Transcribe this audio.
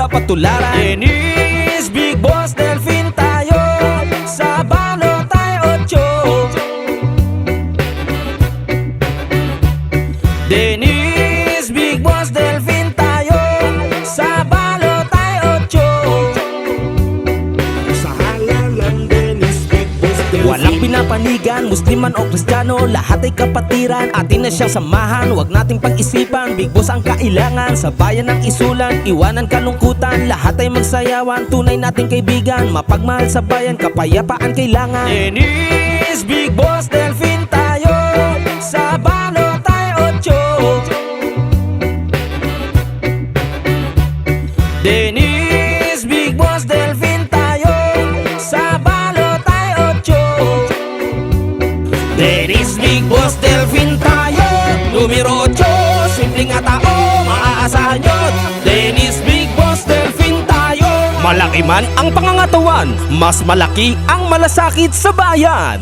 mapatularan. Dennis, Big Boss, Delfin tayo sa Balotay 8. Dennis, Big Boss, Delfin tayo sa Balotay 8. Sa halalan Dennis, Big Boss, Delfin. Walang pinapanigan, Musliman o Kristiyano, lahat ay kapatiran. Atin na siyang samahan, wag nating pag-isipan. Big Boss ang kailangan, sa bayan ang isulan. Iwanan kalungkutan, lahat ay magsayawan. Tunay nating kaibigan, mapagmahal sa bayan, kapayapaan kailangan. Dennis, Big Boss, Delfin tayo sa Balotay 8. Dennis, Big Boss, Delfin tayo sa Balotay 8. Dennis, Big Boss, Delfin tayo numero 8. Simpleng nga tao, maaasahan yun. Dennis, Big Boss, Delfin tayo. Malaki man ang pangangatawan, mas malaki ang malasakit sa bayan.